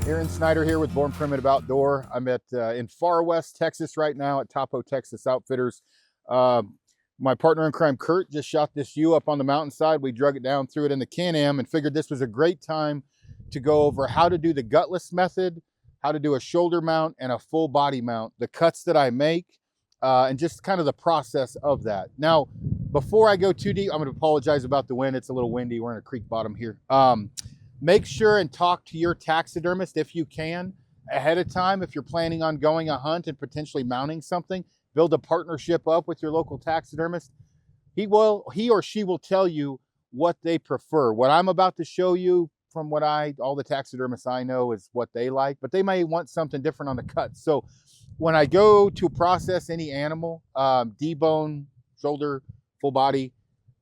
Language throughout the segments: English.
Aron Snyder here with Born Primitive Outdoor. I'm at in far west Texas right now at Topo Texas Outfitters. My partner in crime, Kurt, just shot this ewe up on the mountainside. We drug it down, threw it in the Can-Am, and figured this was a great time to go over how to do the gutless method, how to do a shoulder mount and a full body mount, the cuts that I make, and just kind of the process of that. Now, before I go too deep, I'm going to apologize about the wind. It's a little windy. We're in a creek bottom here. Make sure and talk to your taxidermist if you can ahead of time. If you're planning on going a hunt and potentially mounting something, build a partnership up with your local taxidermist. He or she will tell you what they prefer. What I'm about to show you from all the taxidermists I know is what they like, but they may want something different on the cut. So when I go to process any animal, debone, shoulder, full body,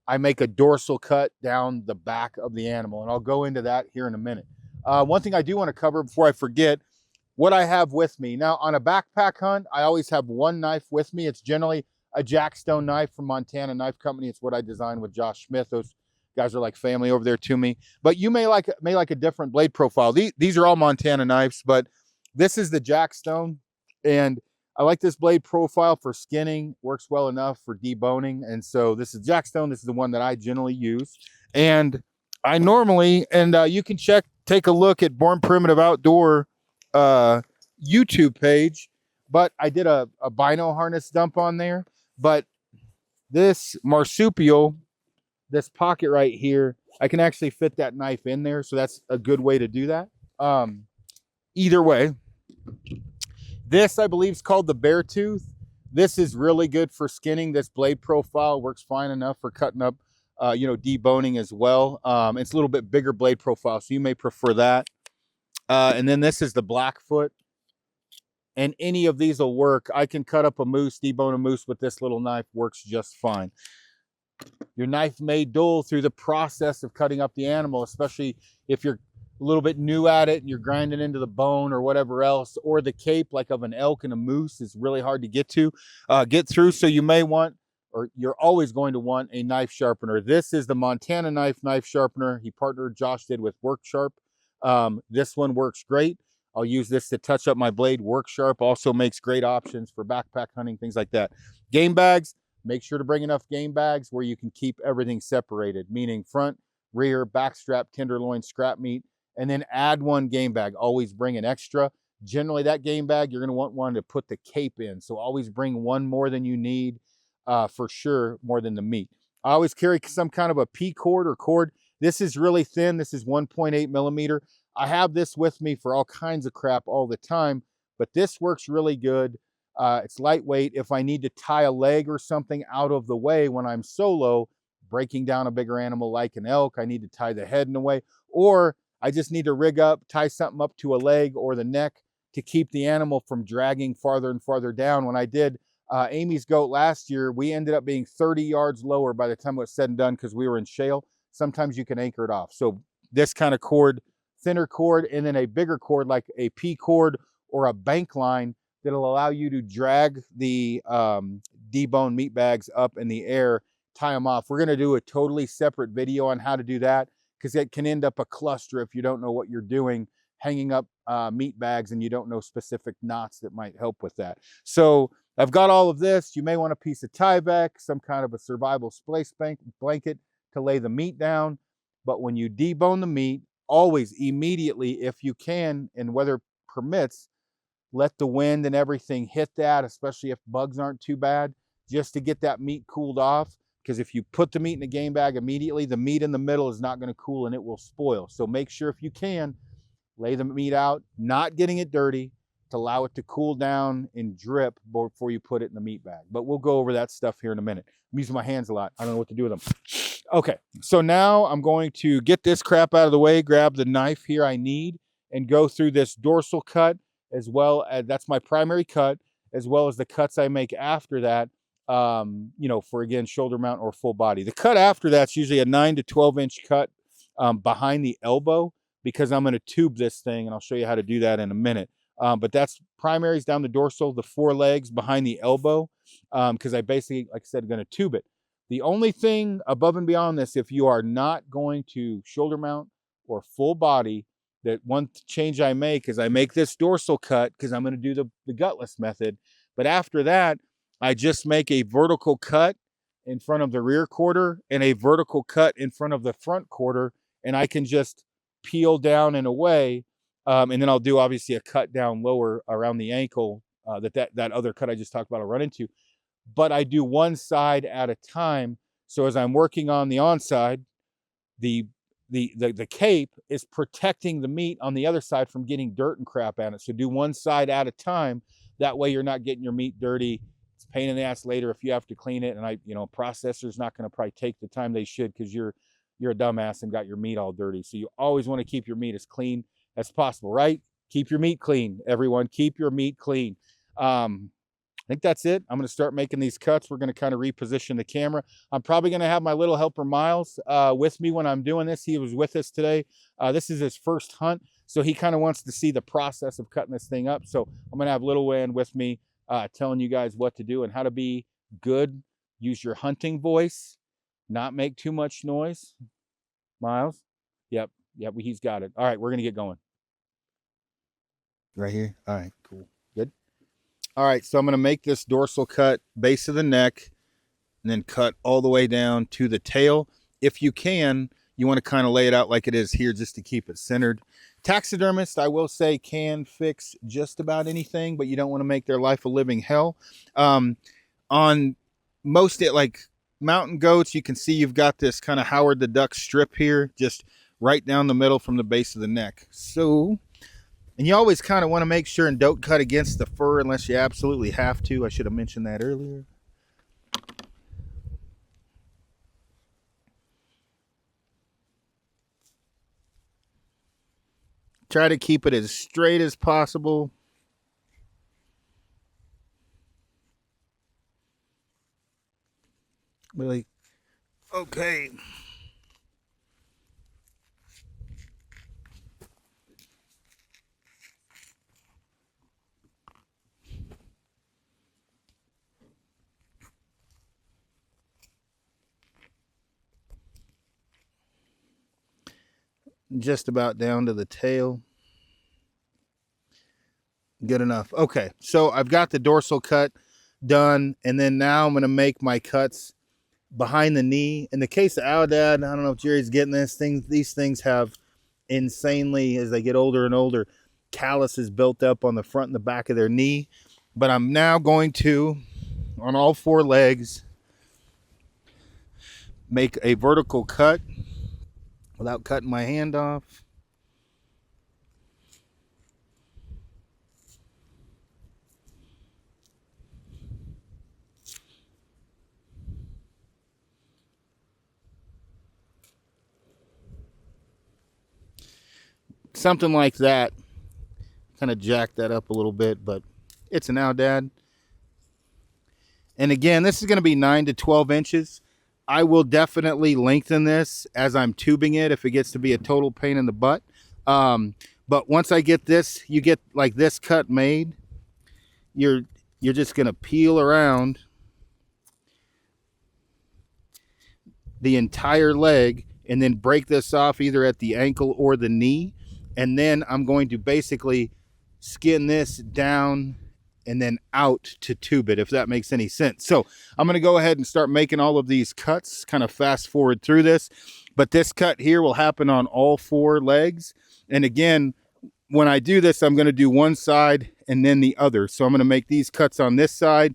I make a dorsal cut down the back of the animal, and I'll go into that here in a minute. One thing I do want to cover before I forget, what I have with me. Now, on a backpack hunt, I always have one knife with me. It's generally a Jackstone knife from Montana Knife Company. It's what I designed with Josh Smith. Those guys are like family over there to me. But you may like a different blade profile. These are all Montana knives, but this is the Jackstone, and I like this blade profile for skinning, works well enough for deboning. And so this is Jackstone. This is the one that I generally use. And I normally, you can take a look at Born Primitive Outdoor YouTube page, but I did a bino harness dump on there. But this marsupial, this pocket right here, I can actually fit that knife in there. So that's a good way to do that. Either way. This, I believe, is called the bear tooth. This is really good for skinning. This blade profile works fine enough for cutting up, deboning as well. It's a little bit bigger blade profile, so you may prefer that. And then this is the Blackfoot. And any of these will work. I can cut up a moose, debone a moose with this little knife, works just fine. Your knife may dull through the process of cutting up the animal, especially if you're a little bit new at it and you're grinding into the bone or whatever else, or the cape like of an elk and a moose is really hard to get through. So you may want, or you're always going to want, a knife sharpener. This is the Montana knife sharpener. Josh did with Work Sharp. This one works great. I'll use this to touch up my blade. Work Sharp also makes great options for backpack hunting, things like that. Game bags, make sure to bring enough game bags where you can keep everything separated, meaning front, rear, backstrap, tenderloin, scrap meat. And then add one game bag. Always bring an extra. Generally, that game bag, you're going to want one to put the cape in. So always bring one more than you need, for sure, more than the meat. I always carry some kind of a P cord or cord. This is really thin. This is 1.8 millimeter. I have this with me for all kinds of crap all the time, but this works really good. It's lightweight. If I need to tie a leg or something out of the way when I'm solo, breaking down a bigger animal like an elk, I need to tie the head in a way, or I just need to rig up, tie something up to a leg or the neck to keep the animal from dragging farther and farther down. When I did Amy's goat last year, we ended up being 30 yards lower by the time it was said and done because we were in shale. Sometimes you can anchor it off. So this kind of cord, thinner cord, and then a bigger cord like a P cord or a bank line that'll allow you to drag the debone meat bags up in the air, tie them off. We're going to do a totally separate video on how to do that, because it can end up a cluster if you don't know what you're doing, hanging up meat bags and you don't know specific knots that might help with that. So I've got all of this. You may want a piece of Tyvek, some kind of a survival splice blanket to lay the meat down. But when you debone the meat, always immediately, if you can, and weather permits, let the wind and everything hit that, especially if bugs aren't too bad, just to get that meat cooled off. Because if you put the meat in a game bag immediately, the meat in the middle is not going to cool and it will spoil. So make sure, if you can, lay the meat out, not getting it dirty, to allow it to cool down and drip before you put it in the meat bag. But we'll go over that stuff here in a minute. I'm using my hands a lot. I don't know what to do with them. Okay, so now I'm going to get this crap out of the way, grab the knife here I need, and go through this dorsal cut, as well as, that's my primary cut, as well as the cuts I make after that. For, again, shoulder mount or full body. The cut after that's usually a 9 to 12 inch cut behind the elbow, because I'm going to tube this thing, and I'll show you how to do that in a minute. But that's primaries down the dorsal, the forelegs behind the elbow, because I basically, like I said, going to tube it. The only thing above and beyond this, if you are not going to shoulder mount or full body, that one change I make is I make this dorsal cut because I'm going to do the gutless method. But after that, I just make a vertical cut in front of the rear quarter and a vertical cut in front of the front quarter, and I can just peel down and away. And then I'll do obviously a cut down lower around the ankle that other cut I just talked about I'll run into. But I do one side at a time. So as I'm working on the onside, the cape is protecting the meat on the other side from getting dirt and crap on it. So do one side at a time. That way you're not getting your meat dirty. It's a pain in the ass later if you have to clean it. And processor's not going to probably take the time they should because you're a dumbass and got your meat all dirty. So you always want to keep your meat as clean as possible, right? Keep your meat clean, everyone. Keep your meat clean. I think that's it. I'm going to start making these cuts. We're going to kind of reposition the camera. I'm probably going to have my little helper Miles with me when I'm doing this. He was with us today. This is his first hunt, so he kind of wants to see the process of cutting this thing up. So I'm going to have little Wayne with me telling you guys what to do and how to be good. Use your hunting voice, not make too much noise. Miles? Yep, he's got it. All right, we're going to get going. Right here? All right, cool. Good. All right, so I'm going to make this dorsal cut, base of the neck, and then cut all the way down to the tail. If you can, you want to kind of lay it out like it is here just to keep it centered. Taxidermists, I will say, can fix just about anything, but you don't want to make their life a living hell. On most, like mountain goats, you can see you've got this kind of Howard the Duck strip here, just right down the middle from the base of the neck. So... and you always kind of want to make sure and don't cut against the fur unless you absolutely have to. I should have mentioned that earlier. Try to keep it as straight as possible. Really? Okay. Just about down to the tail. Good enough. Okay, so I've got the dorsal cut done, and then now I'm going to make my cuts behind the knee. In the case of Aoudad, I don't know if Jerry's getting this thing. These things have insanely, as they get older and older, calluses built up on the front and the back of their knee. But I'm now going to, on all four legs, make a vertical cut without cutting my hand off. Something like that. Kind of jack that up a little bit, but it's an Aoudad. And again, this is going to be 9 to 12 inches. I will definitely lengthen this as I'm tubing it if it gets to be a total pain in the butt. But once I get this, you get like this cut made, you're just going to peel around the entire leg and then break this off either at the ankle or the knee. And then I'm going to basically skin this down and then out to tube it, if that makes any sense. So I'm going to go ahead and start making all of these cuts, kind of fast forward through this. But this cut here will happen on all four legs. And again, when I do this, I'm going to do one side and then the other. So I'm going to make these cuts on this side,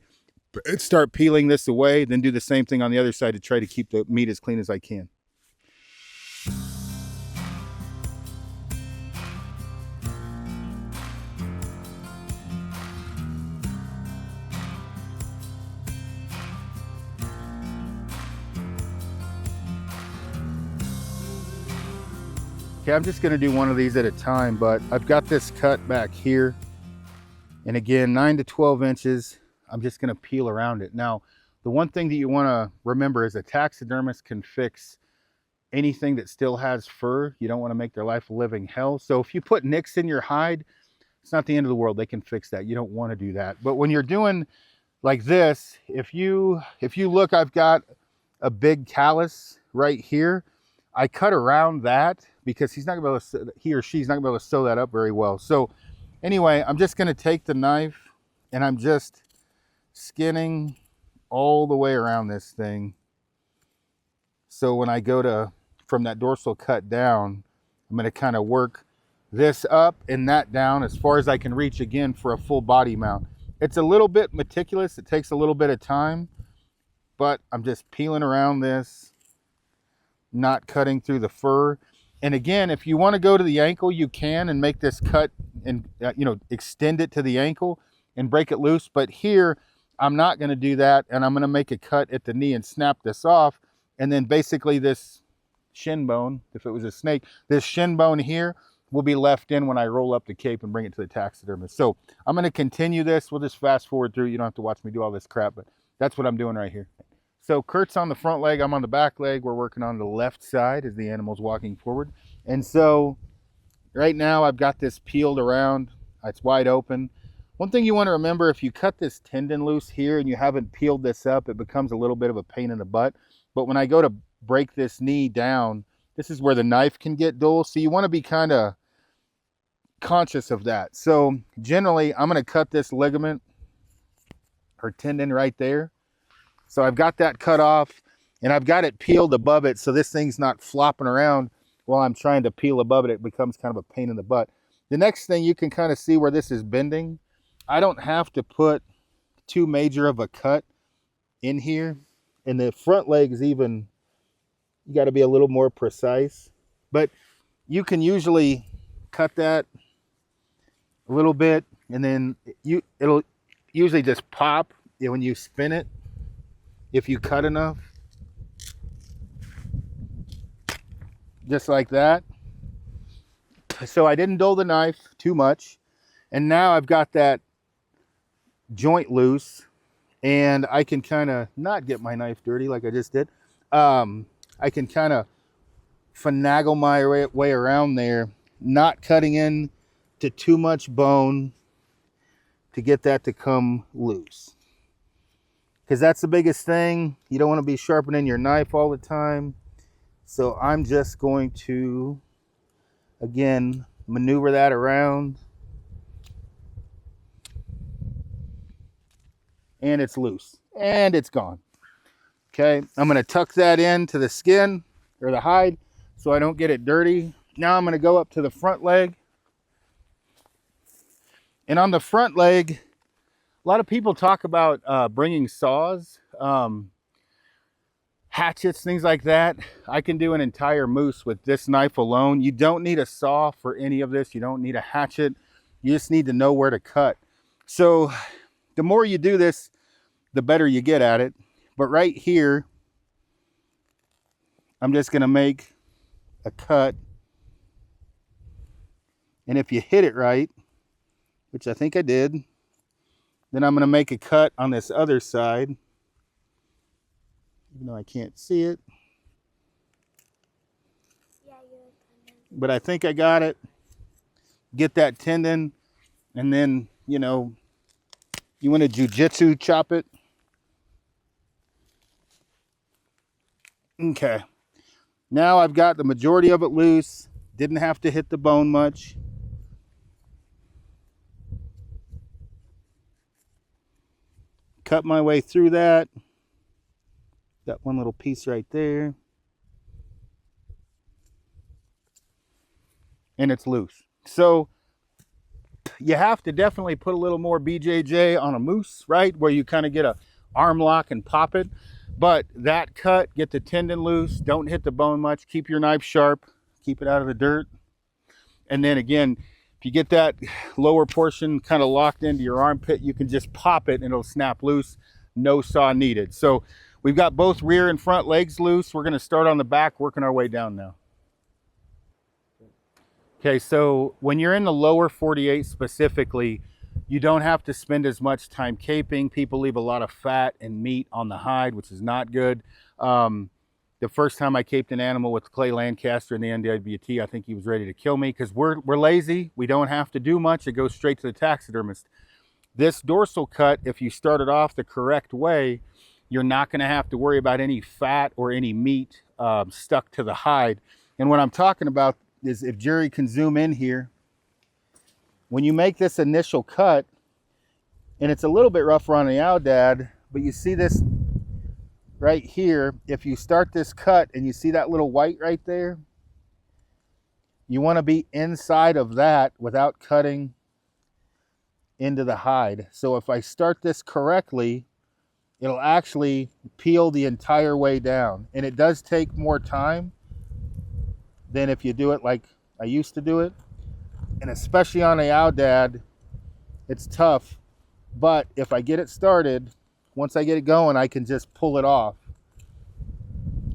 start peeling this away, then do the same thing on the other side to try to keep the meat as clean as I can. Okay, I'm just going to do one of these at a time, but I've got this cut back here. And again, 9 to 12 inches. I'm just going to peel around it. Now, the one thing that you want to remember is a taxidermist can fix anything that still has fur. You don't want to make their life a living hell. So if you put nicks in your hide, it's not the end of the world. They can fix that. You don't want to do that. But when you're doing like this, if you look, I've got a big callus right here. I cut around that because he's not gonna be able to, he or she's not gonna be able to sew that up very well. So anyway, I'm just gonna take the knife and I'm just skinning all the way around this thing. So when I go to, from that dorsal cut down, I'm gonna kind of work this up and that down as far as I can reach, again, for a full body mount. It's a little bit meticulous, it takes a little bit of time, but I'm just peeling around this, not cutting through the fur. And again, if you want to go to the ankle, you can, and make this cut and you know, extend it to the ankle and break it loose. But here, I'm not going to do that, and I'm going to make a cut at the knee and snap this off. And then basically this shin bone, if it was a snake, this shin bone here will be left in when I roll up the cape and bring it to the taxidermist. So I'm going to continue this. We'll just fast forward through. You don't have to watch me do all this crap, but that's what I'm doing right here. So Kurt's on the front leg, I'm on the back leg. We're working on the left side as the animal's walking forward. And so right now I've got this peeled around. It's wide open. One thing you want to remember, if you cut this tendon loose here and you haven't peeled this up, it becomes a little bit of a pain in the butt. But when I go to break this knee down, this is where the knife can get dull. So you want to be kind of conscious of that. So generally, I'm going to cut this ligament or tendon right there. So I've got that cut off and I've got it peeled above it. So this thing's not flopping around while I'm trying to peel above it. It becomes kind of a pain in the butt. The next thing, you can kind of see where this is bending. I don't have to put too major of a cut in here. And the front legs even, you got to be a little more precise, but you can usually cut that a little bit, and then it'll usually just pop when you spin it if you cut enough, just like that. So I didn't dull the knife too much, and now I've got that joint loose, and I can kind of not get my knife dirty like I just did. I can kind of finagle my way around there, not cutting in to too much bone to get that to come loose. Because that's the biggest thing. You don't want to be sharpening your knife all the time. So I'm just going to, again, maneuver that around. And it's loose. And it's gone. Okay, I'm going to tuck that into the skin or the hide so I don't get it dirty. Now I'm going to go up to the front leg. And on the front leg, a lot of people talk about bringing saws, hatchets, things like that. I can do an entire moose with this knife alone. You don't need a saw for any of this. You don't need a hatchet. You just need to know where to cut. So the more you do this, the better you get at it. But right here, I'm just going to make a cut. And if you hit it right, which I think I did, then I'm going to make a cut on this other side, even though I can't see it. But I think I got it. Get that tendon, and then, you know, you want to jujitsu chop it. Okay, now I've got the majority of it loose. Didn't have to hit the bone much. Cut my way through that. Got one little piece right there. And it's loose. So you have to definitely put a little more BJJ on a moose, right? Where you kind of get a arm lock and pop it. But that cut, get the tendon loose, don't hit the bone much, keep your knife sharp, keep it out of the dirt. And then again, if you get that lower portion kind of locked into your armpit, you can just pop it and it'll snap loose. No saw needed. So we've got both rear and front legs loose. We're going to start on the back, working our way down now. Okay, so when you're in the lower 48 specifically, you don't have to spend as much time caping. People leave a lot of fat and meat on the hide, which is not good. The first time I caped an animal with Clay Lancaster in the NWT, I think he was ready to kill me because we're lazy. We don't have to do much. It goes straight to the taxidermist. This dorsal cut, if you start it off the correct way, you're not going to have to worry about any fat or any meat stuck to the hide. And when I'm talking about is, if Jerry can zoom in here, when you make this initial cut, and it's a little bit rougher on the Aoudad, but you see this right here, if you start this cut and you see that little white right there, you want to be inside of that without cutting into the hide. So if I start this correctly, it'll actually peel the entire way down. And it does take more time than if you do it like I used to do it. And especially on a Aoudad, it's tough. But if I get it started, once I get it going, I can just pull it off.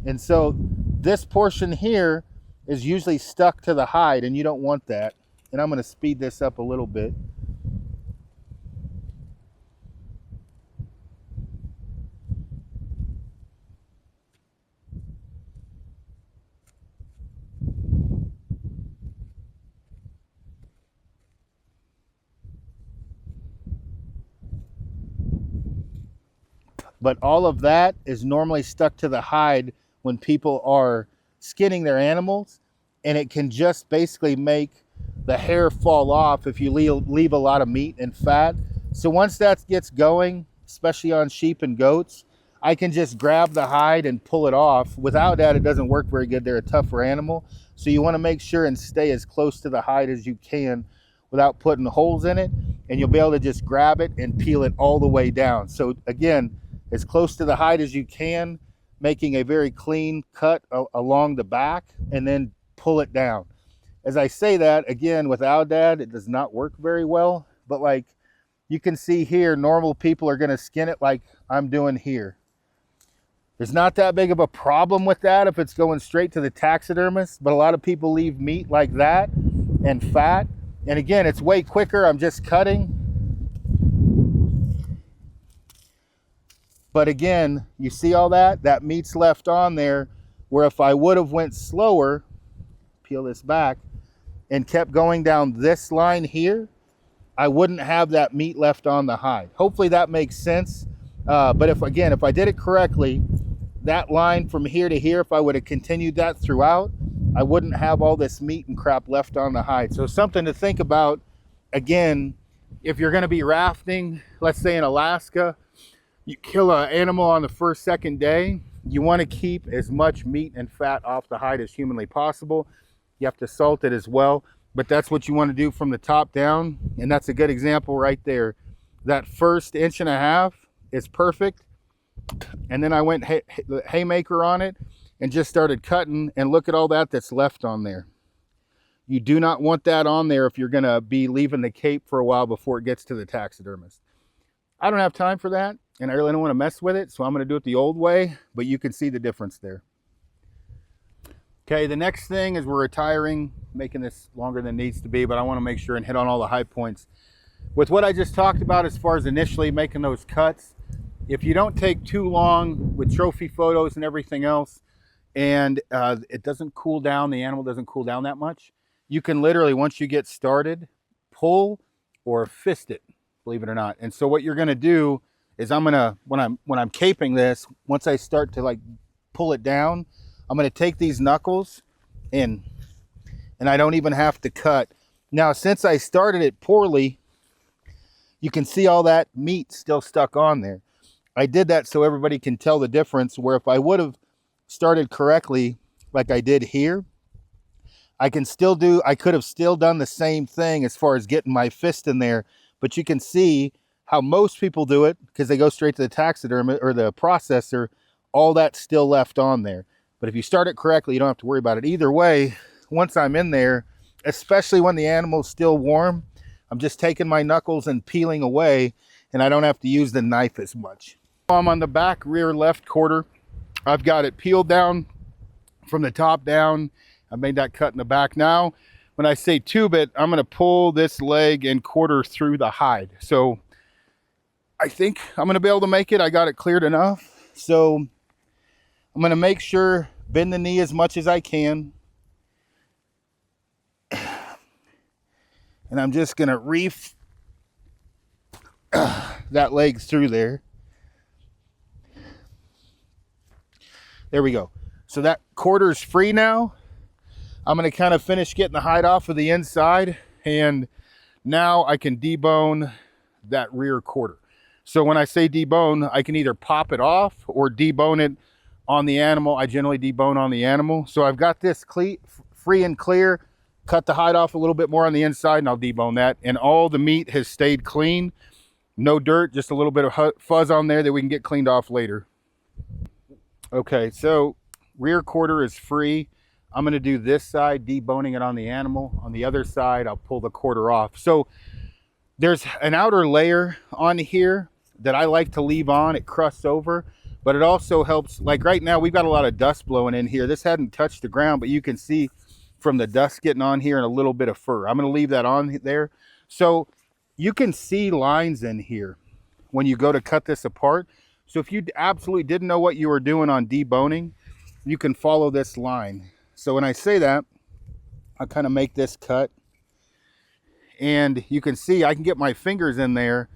And so this portion here is usually stuck to the hide, and you don't want that. And I'm going to speed this up a little bit. But all of that is normally stuck to the hide when people are skinning their animals, and it can just basically make the hair fall off if you leave a lot of meat and fat. So once that gets going, especially on sheep and goats, I can just grab the hide and pull it off. Without that, it doesn't work very good. They're a tougher animal. So you want to make sure and stay as close to the hide as you can without putting holes in it, and you'll be able to just grab it and peel it all the way down. So again, as close to the hide as you can, making a very clean cut along the back, and then pull it down. As I say that, again, with Aoudad, it does not work very well, but like you can see here, normal people are gonna skin it like I'm doing here. There's not that big of a problem with that if it's going straight to the taxidermist, but a lot of people leave meat like that and fat. And again, it's way quicker. I'm just cutting. But again, you see all that? That meat's left on there, where if I would have went slower, peel this back, and kept going down this line here, I wouldn't have that meat left on the hide. Hopefully that makes sense. But if I did it correctly, that line from here to here, if I would have continued that throughout, I wouldn't have all this meat and crap left on the hide. So something to think about. Again, if you're gonna be rafting, let's say in Alaska, you kill an animal on the first, second day, you want to keep as much meat and fat off the hide as humanly possible. You have to salt it as well, but that's what you want to do from the top down. And that's a good example right there. That first 1.5 inches is perfect. And then I went haymaker on it and just started cutting, and look at all that that's left on there. You do not want that on there if you're going to be leaving the cape for a while before it gets to the taxidermist. I don't have time for that, and I really don't want to mess with it, so I'm going to do it the old way, but you can see the difference there. Okay, the next thing is we're retiring, making this longer than it needs to be, but I want to make sure and hit on all the high points. With what I just talked about as far as initially making those cuts, if you don't take too long with trophy photos and everything else, and it doesn't cool down, the animal doesn't cool down that much, you can literally, once you get started, pull or fist it, believe it or not. And so what you're gonna do is I'm gonna, when I'm caping this, once I start to like pull it down, I'm gonna take these knuckles and I don't even have to cut. Now, since I started it poorly, you can see all that meat still stuck on there. I did that so everybody can tell the difference, where if I would have started correctly like I did here, I could have still done the same thing as far as getting my fist in there, but you can see how most people do it because they go straight to the taxidermist or the processor, all that's still left on there. But if you start it correctly, you don't have to worry about it. Either way, once I'm in there, especially when the animal's still warm, I'm just taking my knuckles and peeling away, and I don't have to use the knife as much. I'm on the back rear left quarter. I've got it peeled down from the top down. I made that cut in the back. Now, when I say tube it, I'm gonna pull this leg and quarter through the hide. So I think I'm gonna be able to make it. I got it cleared enough. So I'm gonna make sure, bend the knee as much as I can. And I'm just gonna reef that leg through there. There we go. So that quarter's free now. I'm going to kind of finish getting the hide off of the inside, and now I can debone that rear quarter. So when I say debone, I can either pop it off or debone it on the animal. I generally debone on the animal. So I've got this free and clear, cut the hide off a little bit more on the inside, and I'll debone that. And all the meat has stayed clean. No dirt, just a little bit of fuzz on there that we can get cleaned off later. Okay, so rear quarter is free. I'm going to do this side, deboning it on the animal. On the other side, I'll pull the quarter off. So there's an outer layer on here that I like to leave on. It crusts over, but it also helps. Like right now, we've got a lot of dust blowing in here. This hadn't touched the ground, but you can see from the dust getting on here and a little bit of fur. I'm going to leave that on there. So you can see lines in here when you go to cut this apart. So if you absolutely didn't know what you were doing on deboning, you can follow this line. So when I say that, I kind of make this cut, and you can see I can get my fingers in there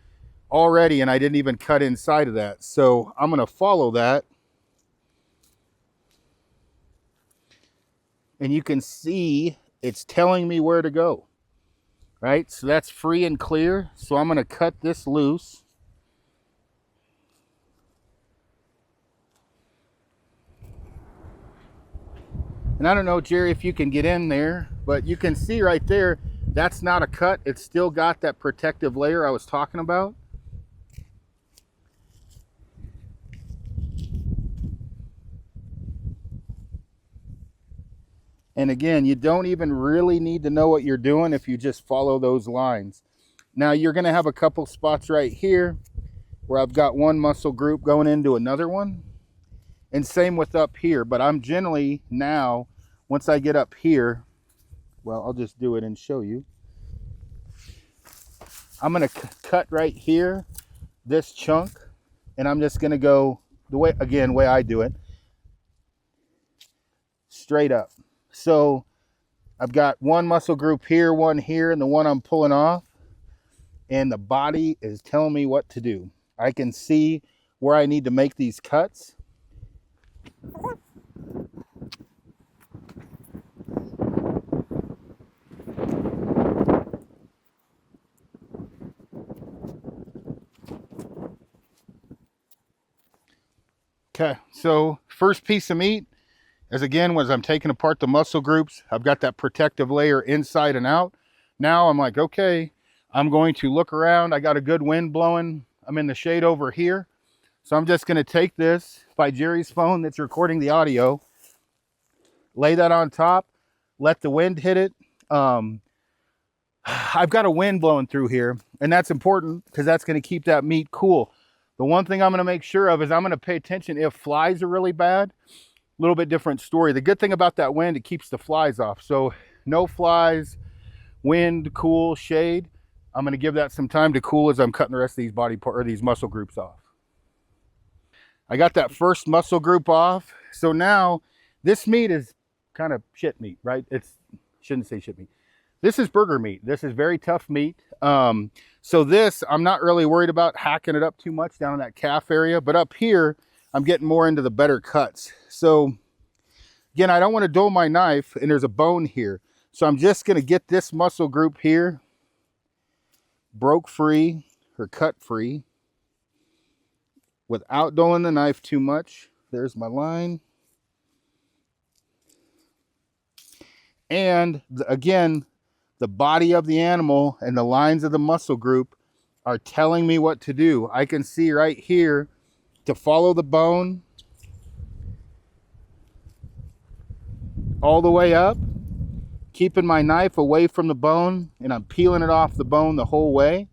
already, and I didn't even cut inside of that. So I'm going to follow that, and you can see it's telling me where to go, right? So that's free and clear. So I'm going to cut this loose. And I don't know, Jerry, if you can get in there, but you can see right there, that's not a cut. It's still got that protective layer I was talking about. And again, you don't even really need to know what you're doing if you just follow those lines. Now you're going to have a couple spots right here where I've got one muscle group going into another one. And same with up here, but I'm generally now, once I get up here, well, I'll just do it and show you. I'm going to cut right here, this chunk, and I'm just going to go the way, again, way I do it, straight up. So I've got one muscle group here, one here, and the one I'm pulling off, and the body is telling me what to do. I can see where I need to make these cuts. Okay, so first piece of meat is, again, was I'm taking apart the muscle groups. I've got that protective layer inside and out. Now I'm like, okay, I'm going to look around. I got a good wind blowing. I'm in the shade over here. So I'm just going to take this by Jerry's phone that's recording the audio, lay that on top, let the wind hit it. I've got a wind blowing through here, and that's important because that's going to keep that meat cool. The one thing I'm going to make sure of is I'm going to pay attention if flies are really bad. A little bit different story. The good thing about that wind, it keeps the flies off. So no flies, wind, cool, shade. I'm going to give that some time to cool as I'm cutting the rest of these body part or these muscle groups off. I got that first muscle group off. So now this meat is kind of shit meat, right? Shouldn't say shit meat. This is burger meat. This is very tough meat. So this, I'm not really worried about hacking it up too much down in that calf area, but up here, I'm getting more into the better cuts. So again, I don't want to dull my knife, and there's a bone here. So I'm just going to get this muscle group here broke free or cut free without dulling the knife too much. There's my line. And again, the body of the animal and the lines of the muscle group are telling me what to do. I can see right here to follow the bone all the way up, keeping my knife away from the bone, and I'm peeling it off the bone the whole way.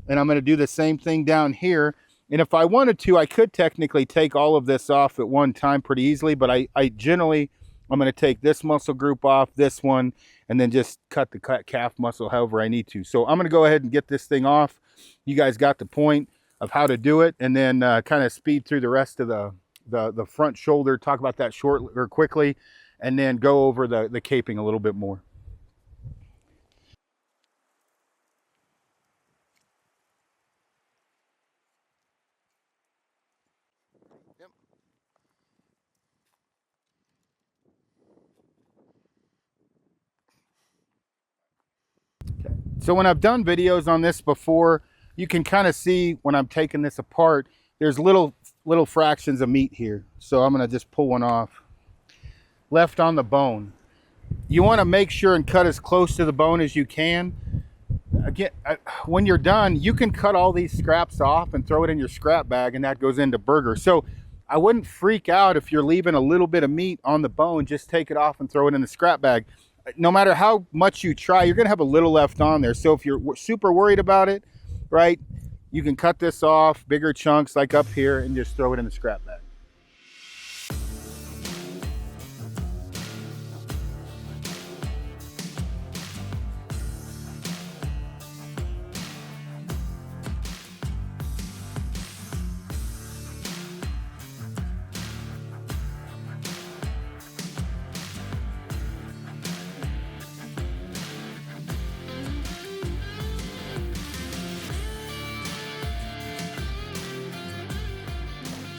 And I'm going to do the same thing down here. And if I wanted to, I could technically take all of this off at one time pretty easily, but I generally, I'm going to take this muscle group off, this one, and then just cut the calf muscle however I need to. So I'm going to go ahead and get this thing off. You guys got the point of how to do it, and then kind of speed through the rest of the front shoulder, talk about that short or quickly, and then go over the caping a little bit more. So when I've done videos on this before, you can kind of see when I'm taking this apart, there's little fractions of meat here. So I'm gonna just pull one off. Left on the bone. You wanna make sure and cut as close to the bone as you can. Again, when you're done, you can cut all these scraps off and throw it in your scrap bag, and that goes into burger. So I wouldn't freak out if you're leaving a little bit of meat on the bone. Just take it off and throw it in the scrap bag. No matter how much you try, you're gonna have a little left on there. So if you're super worried about it, right, you can cut this off, bigger chunks like up here, and just throw it in the scrap bag.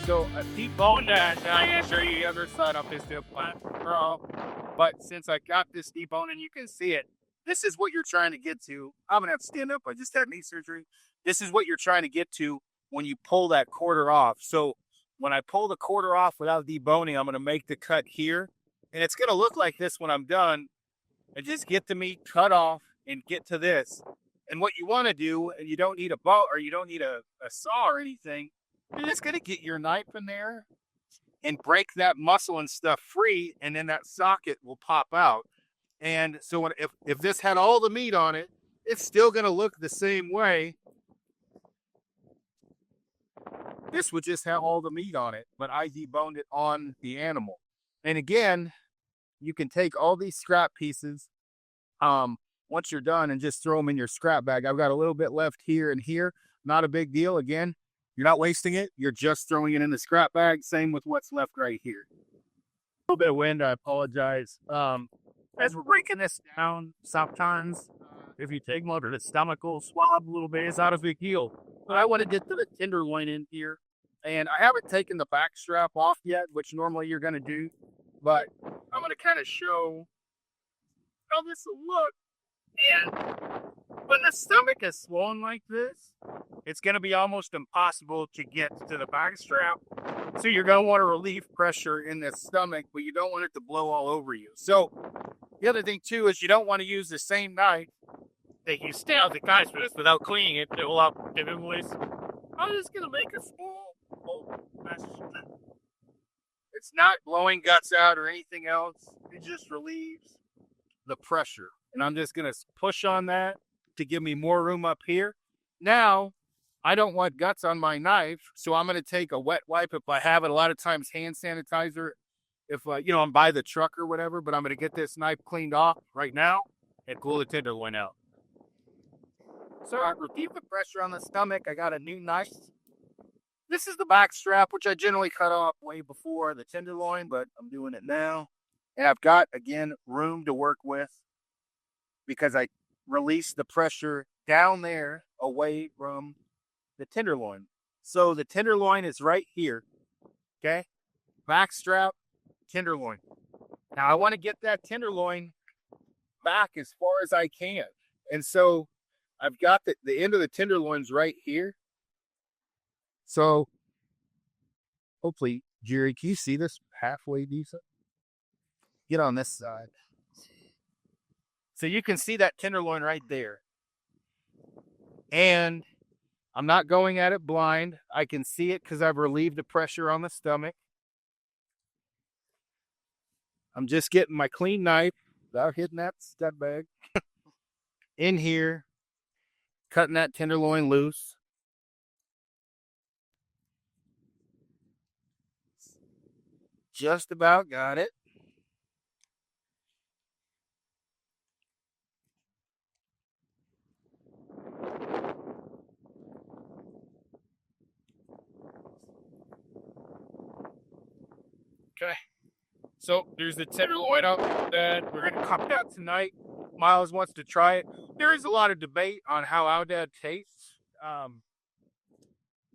So I deboned that. Now I can show you the other side of this plant. But since I got this deboning, you can see it. This is what you're trying to get to. I'm gonna have to stand up. I just had knee surgery. This is what you're trying to get to when you pull that quarter off. So when I pull the quarter off without deboning, I'm gonna make the cut here, and it's gonna look like this when I'm done. And just get the meat cut off and get to this. And what you want to do, and you don't need a bow or you don't need a saw or anything. You're just going to get your knife in there and break that muscle and stuff free, and then that socket will pop out. And so if this had all the meat on it, it's still going to look the same way. This would just have all the meat on it, but I deboned it on the animal. And again, you can take all these scrap pieces once you're done and just throw them in your scrap bag. I've got a little bit left here and here. Not a big deal. Again, you're not wasting it. You're just throwing it in the scrap bag. Same with what's left right here. A little bit of wind. I apologize. As we're breaking this down, sometimes if you take one or the stomach will swab a little bit, it's not a big deal. But I want to get to the tenderloin in here. And I haven't taken the back strap off yet, which normally you're going to do. But I'm going to kind of show how this will look. And when the stomach is swollen like this, it's going to be almost impossible to get to the back strap. So you're going to want to relieve pressure in the stomach, but you don't want it to blow all over you. So the other thing too is you don't want to use the same knife that you stab the guys with this without cleaning it. It will up typically. I'm just going to make a small It's not blowing guts out or anything else. It just relieves the pressure. And I'm just going to push on that to give me more room up here. Now, I don't want guts on my knife, so I'm going to take a wet wipe if I have it. A lot of times hand sanitizer, if I'm by the truck or whatever, but I'm going to get this knife cleaned off right now and pull the tenderloin out. So I relieve the pressure on the stomach. I got a new knife. This is the back strap, which I generally cut off way before the tenderloin, but I'm doing it now. And I've got, again, room to work with because I released the pressure down there away from the tenderloin. So the tenderloin is right here, okay? Back strap, tenderloin. Now I want to get that tenderloin back as far as I can. And so I've got the end of the tenderloins right here. So hopefully, Jerry, can you see this halfway decent? Get on this side. So you can see that tenderloin right there. And I'm not going at it blind. I can see it because I've relieved the pressure on the stomach. I'm just getting my clean knife without hitting that stud bag in here, cutting that tenderloin loose. Just about got it. Okay, so there's the tenderloin up that we're going to cook that tonight. Miles wants to try it. There is a lot of debate on how Aoudad tastes.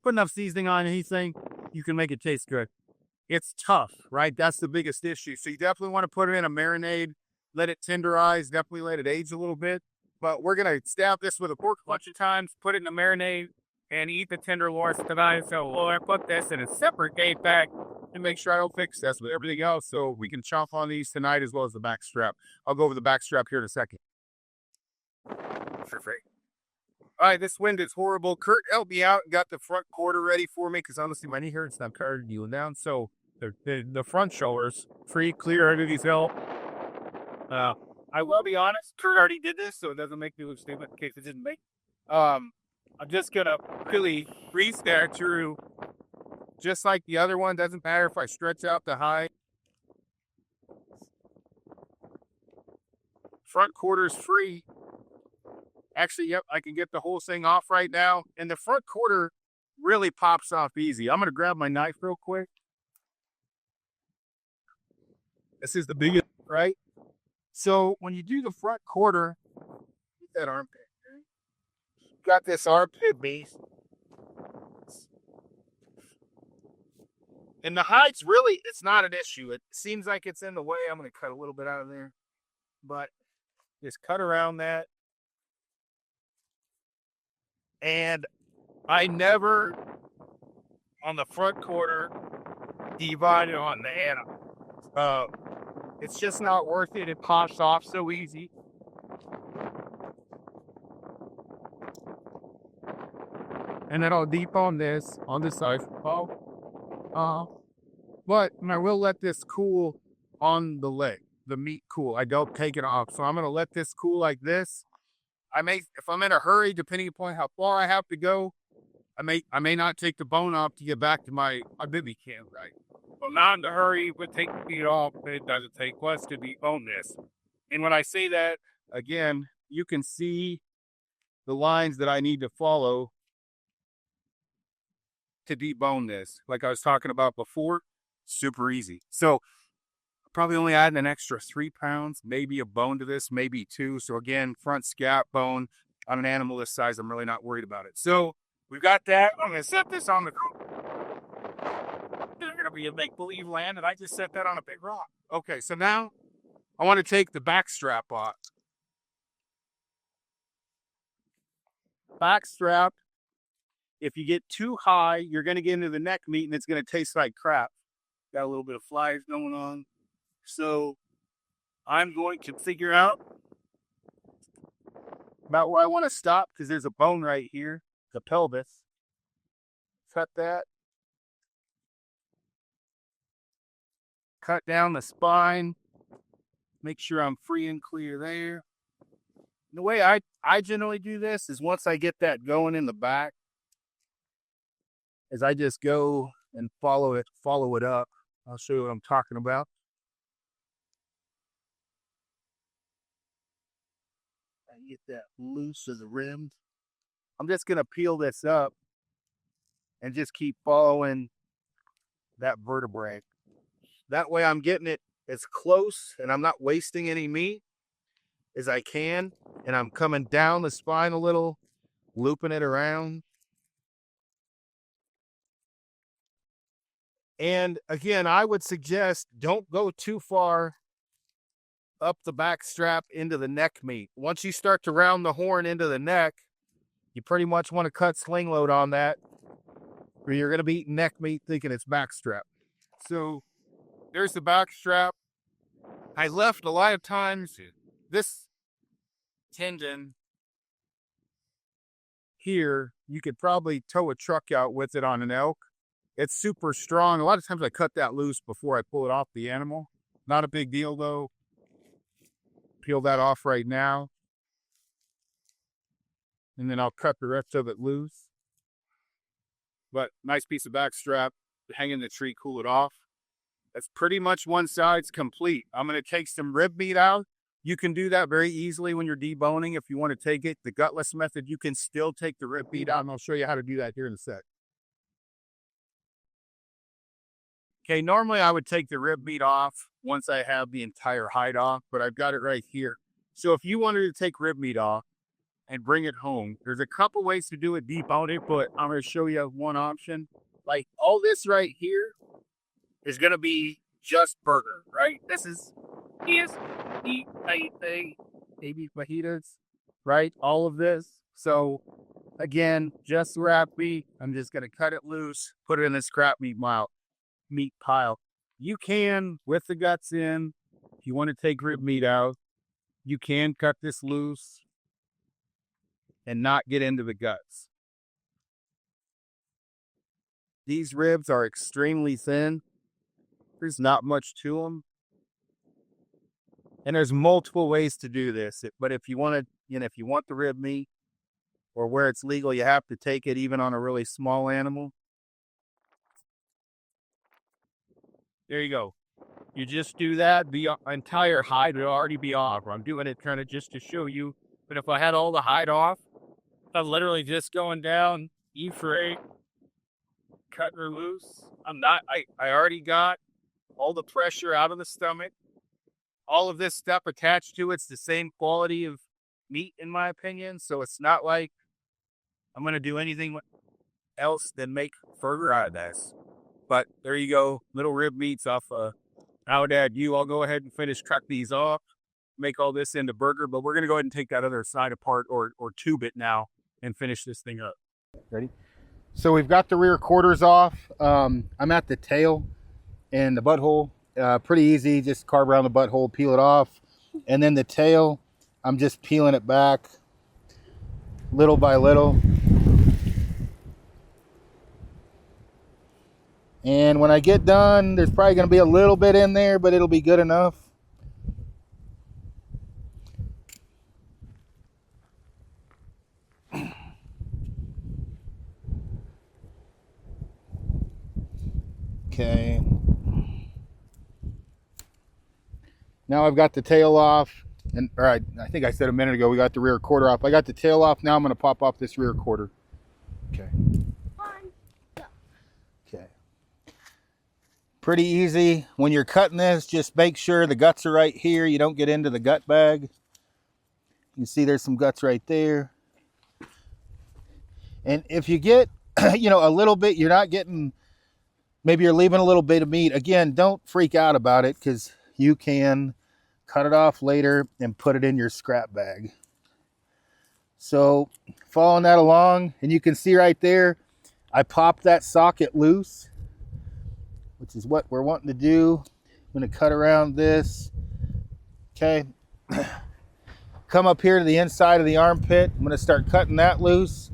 Put enough seasoning on anything, you can make it taste good. It's tough, right? That's the biggest issue. So you definitely want to put it in a marinade, let it tenderize, definitely let it age a little bit. But we're going to stab this with a fork a bunch of times, put it in a marinade, and eat the tenderloin tonight. So I put this in a separate game bag to make sure I don't fix this with everything else, so we can chomp on these tonight as well as the backstrap. I'll go over the backstrap here in a second. For free. All right, this wind is horrible. Kurt helped me out and got the front quarter ready for me because honestly, my knee hurts and I'm tired of kneeling down. So the front shoulders free, clear under these hill. I will be honest, Kurt already did this, so it doesn't make me look stupid in case it didn't make. I'm just gonna really grease that through, just like the other one. Doesn't matter if I stretch out the high. Front quarter's free. Actually, yep, I can get the whole thing off right now. And the front quarter really pops off easy. I'm going to grab my knife real quick. This is the biggest, right? So when you do the front quarter, get that armpit. Got this armpit base. And the hide's really, it's not an issue. It seems like it's in the way. I'm going to cut a little bit out of there. But just cut around that. And I never, on the front quarter, divided on the animal. It's just not worth it. It pops off so easy. And then I'll debone this on the side. But I will let this cool on the leg. The meat cool. I don't take it off. So I'm going to let this cool like this. If I'm in a hurry, depending upon how far I have to go, I may not take the bone off to get back to my bibby can, right? Well, not in a hurry, but take the meat off. It doesn't take much to debone this. And when I say that, again, you can see the lines that I need to follow to debone this. Like I was talking about before, super easy. So probably only adding an extra 3 pounds, maybe a bone to this, maybe 2. So again, front scap bone on an animal this size, I'm really not worried about it. So we've got that. I'm going to set this on the There's going to be a make-believe land, and I just set that on a big rock. Okay, so now I want to take the back strap off. Back strap, if you get too high, you're going to get into the neck meat, and it's going to taste like crap. Got a little bit of flies going on. So I'm going to figure out about where I want to stop because there's a bone right here, the pelvis. Cut that. Cut down the spine. Make sure I'm free and clear there. The way I generally do this is once I get that going in the back, is I just go and follow it up. I'll show you what I'm talking about. Get that loose as the rims. I'm just going to peel this up and just keep following that vertebrae. That way I'm getting it as close and I'm not wasting any meat as I can. And I'm coming down the spine a little, looping it around. And again, I would suggest don't go too far up the back strap into the neck meat. Once you start to round the horn into the neck, you pretty much want to cut sling load on that, or you're going to be eating neck meat thinking it's back strap. So there's the back strap. I left a lot of times this tendon here, you could probably tow a truck out with it on an elk. It's super strong. A lot of times I cut that loose before I pull it off the animal. Not a big deal though. Peel that off right now. And then I'll cut the rest of it loose. But nice piece of back strap, hang in the tree, cool it off. That's pretty much one side's complete. I'm going to take some rib meat out. You can do that very easily when you're deboning. If you want to take it the gutless method, you can still take the rib meat out, and I'll show you how to do that here in a sec. Okay, normally I would take the rib meat off once I have the entire hide off, but I've got it right here. So if you wanted to take rib meat off and bring it home, there's a couple ways to do it, debone it, but I'm going to show you one option. Like all this right here is going to be just burger, right? This is maybe fajitas. right? All of this. So again, just scrap meat. I'm just going to cut it loose, put it in the scrap meat pile. You can, with the guts in, if you want to take rib meat out, you can cut this loose and not get into the guts. These ribs are extremely thin. There's not much to them. And there's multiple ways to do this. But if you want to, if you want the rib meat, or where it's legal, you have to take it even on a really small animal. There you go. You just do that, the entire hide would already be off. I'm doing it kind of just to show you. But if I had all the hide off, I'm literally just going down, E-fray, cutting her loose. I already got all the pressure out of the stomach. All of this stuff attached to it's the same quality of meat, in my opinion. So it's not like I'm going to do anything else than make burger out of this. But there you go. Little rib meats off Aoudad. I'll go ahead and cut these off, make all this into burger. But we're going to go ahead and take that other side apart or tube it now and finish this thing up. Ready? So we've got the rear quarters off. I'm at the tail and the butthole. Pretty easy. Just carve around the butthole, peel it off. And then the tail, I'm just peeling it back little by little. And when I get done, there's probably going to be a little bit in there, but it'll be good enough. Okay. Now I've got the tail off. And all right, I think I said a minute ago we got the rear quarter off. I got the tail off. Now I'm going to pop off this rear quarter. Okay. Okay. Pretty easy. When you're cutting this, just make sure the guts are right here. You don't get into the gut bag. You can see there's some guts right there. And if you get, a little bit, you're not getting, maybe you're leaving a little bit of meat. Again, don't freak out about it because you can cut it off later and put it in your scrap bag. So following that along, and you can see right there, I popped that socket loose, which is what we're wanting to do. I'm going to cut around this. Okay. Come up here to the inside of the armpit. I'm going to start cutting that loose.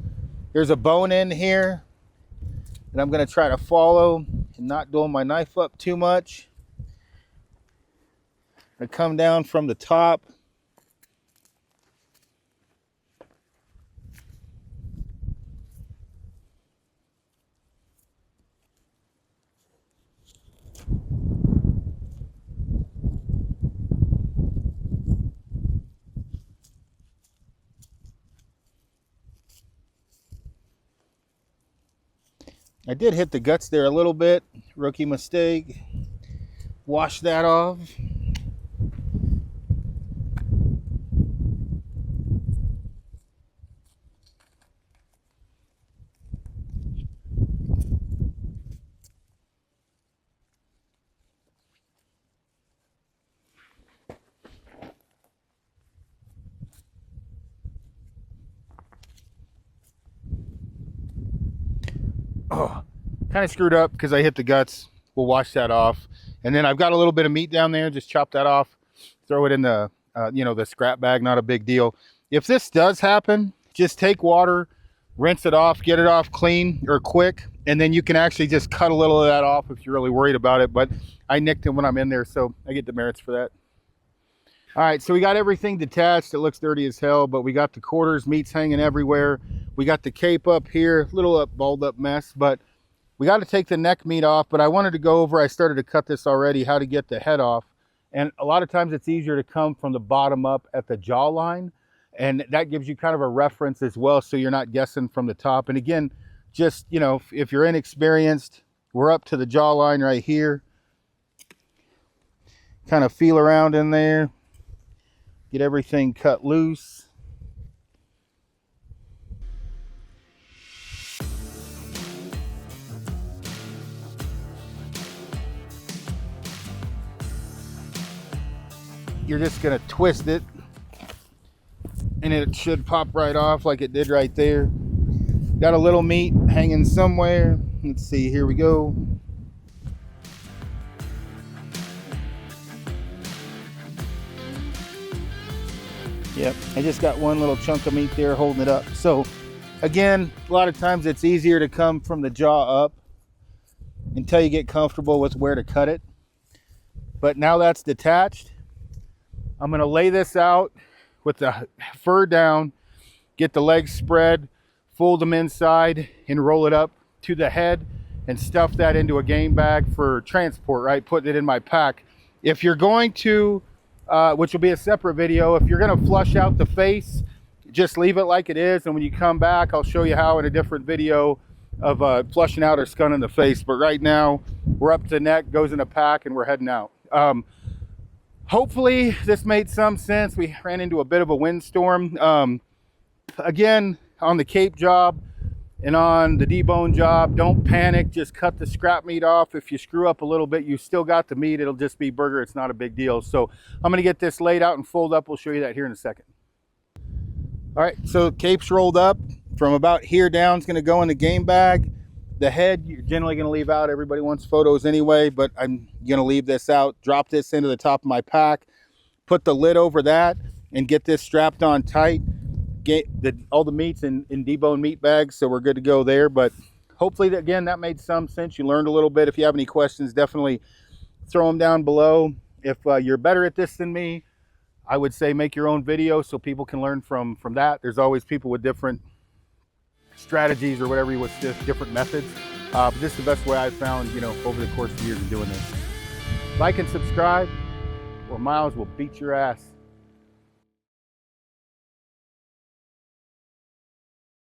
There's a bone in here, and I'm going to try to follow and not dull my knife up too much. I come down from the top. I did hit the guts there a little bit. Rookie mistake. Wash that off. Oh, kind of screwed up because I hit the guts. We'll wash that off. And then I've got a little bit of meat down there. Just chop that off. Throw it in the, the scrap bag. Not a big deal. If this does happen, just take water, rinse it off, get it off clean or quick. And then you can actually just cut a little of that off if you're really worried about it. But I nicked it when I'm in there, so I get demerits for that. All right, so we got everything detached. It looks dirty as hell, but we got the quarters, meat's hanging everywhere. We got the cape up here, little balled up mess, but we got to take the neck meat off. But I wanted to go over, I started to cut this already, how to get the head off. And a lot of times it's easier to come from the bottom up at the jawline. And that gives you kind of a reference as well, so you're not guessing from the top. And again, just, if you're inexperienced, we're up to the jawline right here. Kind of feel around in there. Get everything cut loose. You're just going to twist it and it should pop right off like it did right there. Got a little meat hanging somewhere. Let's see, here we go. Yep, I just got one little chunk of meat there holding it up. So again, a lot of times it's easier to come from the jaw up until you get comfortable with where to cut it. But now that's detached, I'm gonna lay this out with the fur down, get the legs spread, fold them inside and roll it up to the head and stuff that into a game bag for transport, right? Putting it in my pack. If you're going to, which will be a separate video, if you're gonna flush out the face, just leave it like it is. And when you come back, I'll show you how in a different video of flushing out or skunning the face. But right now, we're up to the neck, goes in a pack, and we're heading out. Hopefully this made some sense. We ran into a bit of a windstorm. Again, on the cape job and on the debone job, don't panic, just cut the scrap meat off. If you screw up a little bit, you still got the meat, it'll just be burger, it's not a big deal. So I'm gonna get this laid out and fold up. We'll show you that here in a second. All right, so cape's rolled up. From about here down, it's gonna go in the game bag. The head, you're generally gonna leave out. Everybody wants photos anyway, but I'm gonna leave this out. Drop this into the top of my pack, put the lid over that, and get this strapped on tight. Get all the meats in debone meat bags, so we're good to go there. But hopefully, again, that made some sense. You learned a little bit. If you have any questions, definitely throw them down below. If you're better at this than me, I would say make your own video so people can learn from that. There's always people with different strategies or whatever, with different methods. But this is the best way I've found, over the course of years of doing this. Like and subscribe, or Miles will beat your ass.